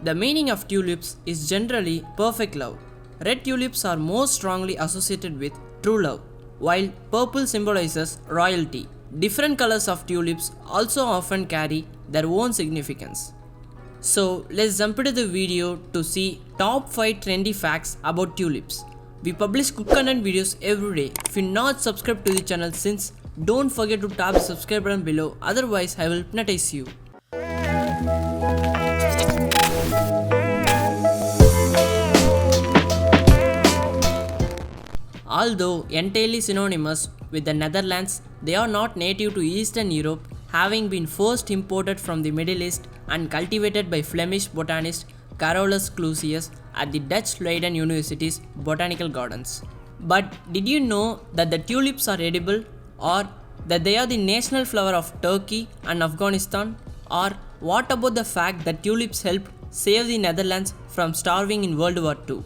The meaning of tulips is generally perfect love. Red tulips are more strongly associated with true love, while purple symbolizes royalty. Different colors of tulips also often carry their own significance. So let's jump into the video to see top 5 trendy facts about tulips. We publish cook content videos every day. If you're not subscribed to the channel since, don't forget to tap the subscribe button below, otherwise I will hypnotize you. Although entirely synonymous with the Netherlands, they are not native to Eastern Europe, having been first imported from the Middle East and cultivated by Flemish botanist Carolus Clusius at the Dutch Leiden University's botanical gardens. But did you know that the tulips are edible, or that they are the national flower of Turkey and Afghanistan? Or what about the fact that tulips helped save the Netherlands from starving in World War II?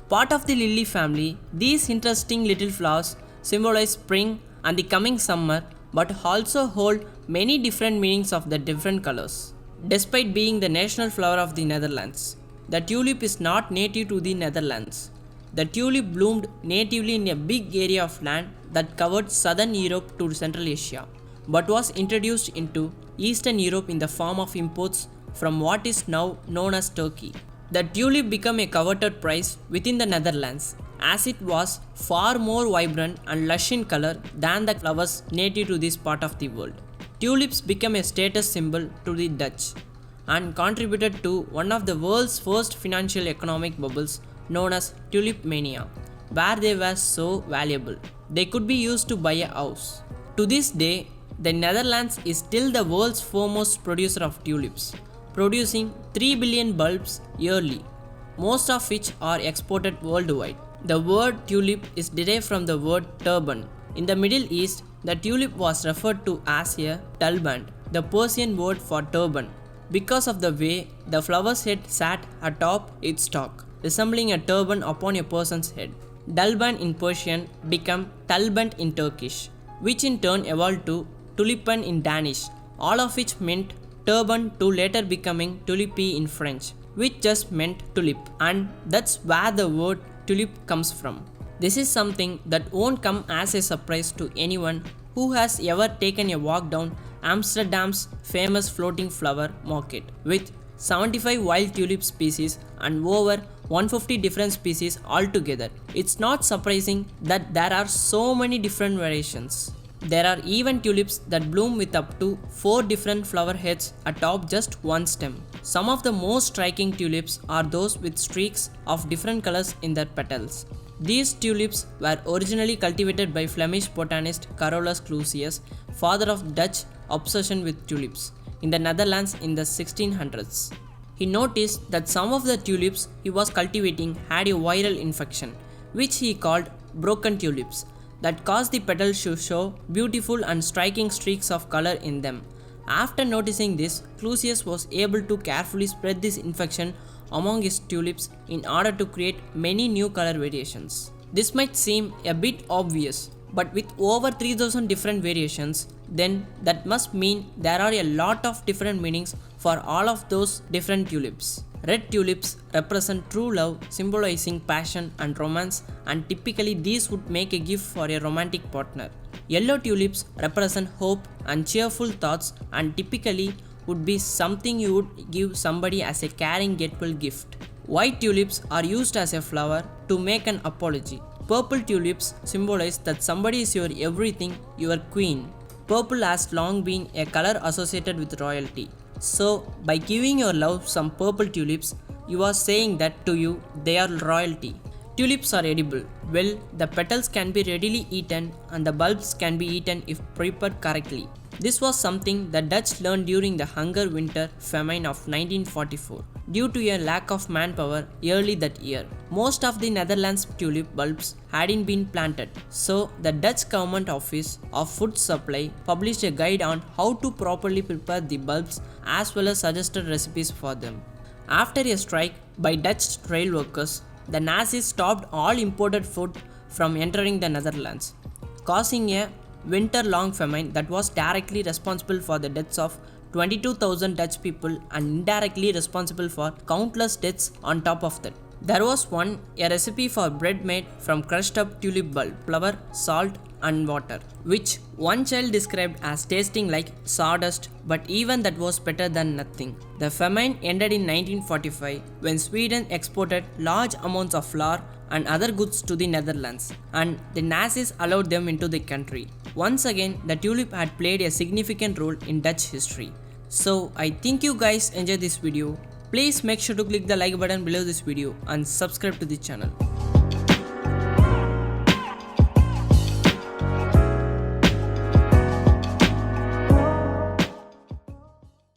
Part of the lily family, these interesting little flowers symbolize spring and the coming summer, but also hold many different meanings of the different colors. Despite being the national flower of the Netherlands, the tulip is not native to the Netherlands. The tulip bloomed natively in a big area of land that covered southern Europe to Central Asia, but was introduced into Eastern Europe in the form of imports from what is now known as Turkey. The tulip became a coveted prize within the Netherlands, as it was far more vibrant and lush in color than the flowers native to this part of the world. Tulips became a status symbol to the Dutch and contributed to one of the world's first financial economic bubbles known as tulip mania, where they were so valuable they could be used to buy a house. To this day, the Netherlands is still the world's foremost producer of tulips, producing 3 billion bulbs yearly, most of which are exported worldwide. The word tulip is derived from the word turban. In the Middle East, the tulip was referred to as a tulband, the Persian word for turban, because of the way the flower's head sat atop its stalk, resembling a turban upon a person's head. Dalban in Persian became talband in Turkish, which in turn evolved to tulipan in Danish, all of which meant turban, to later becoming tulipi in French, which just meant tulip, and that's where the word tulip comes from. This is something that won't come as a surprise to anyone who has ever taken a walk down Amsterdam's famous floating flower market with 75 wild tulip species and over 150 different species altogether. It's not surprising that there are so many different variations. There are even tulips that bloom with up to 4 different flower heads atop just one stem. Some of the most striking tulips are those with streaks of different colors in their petals. These tulips were originally cultivated by Flemish botanist Carolus Clusius, father of Dutch obsession with tulips, in the Netherlands in the 1600s. He noticed that some of the tulips he was cultivating had a viral infection, which he called broken tulips, that caused the petals to show beautiful and striking streaks of color in them. After noticing this, Clusius was able to carefully spread this infection among his tulips in order to create many new color variations. This might seem a bit obvious, but with over 3000 different variations, then that must mean there are a lot of different meanings for all of those different tulips. Red tulips represent true love, symbolizing passion and romance, and typically these would make a gift for a romantic partner. Yellow tulips represent hope and cheerful thoughts, and typically would be something you would give somebody as a caring getful gift. White tulips are used as a flower to make an apology. Purple tulips symbolize that somebody is your everything, your queen. Purple has long been a color associated with royalty. So, by giving your love some purple tulips, you are saying that to you they are royalty. Tulips are edible. Well, the petals can be readily eaten and the bulbs can be eaten if prepared correctly. This was something the Dutch learned during the Hunger Winter Famine of 1944 due to a lack of manpower early that year. Most of the Netherlands tulip bulbs hadn't been planted, so the Dutch Government Office of Food Supply published a guide on how to properly prepare the bulbs as well as suggested recipes for them. After a strike by Dutch rail workers, the Nazis stopped all imported food from entering the Netherlands, causing a winter-long famine that was directly responsible for the deaths of 22,000 Dutch people and indirectly responsible for countless deaths on top of that. There was a recipe for bread made from crushed up tulip bulb, flour, salt and water, which one child described as tasting like sawdust, but even that was better than nothing. The famine ended in 1945 when Sweden exported large amounts of flour and other goods to the Netherlands, and the Nazis allowed them into the country. Once again, the tulip had played a significant role in Dutch history. So I think you guys enjoyed this video. Please make sure to click the like button below this video and subscribe to the channel.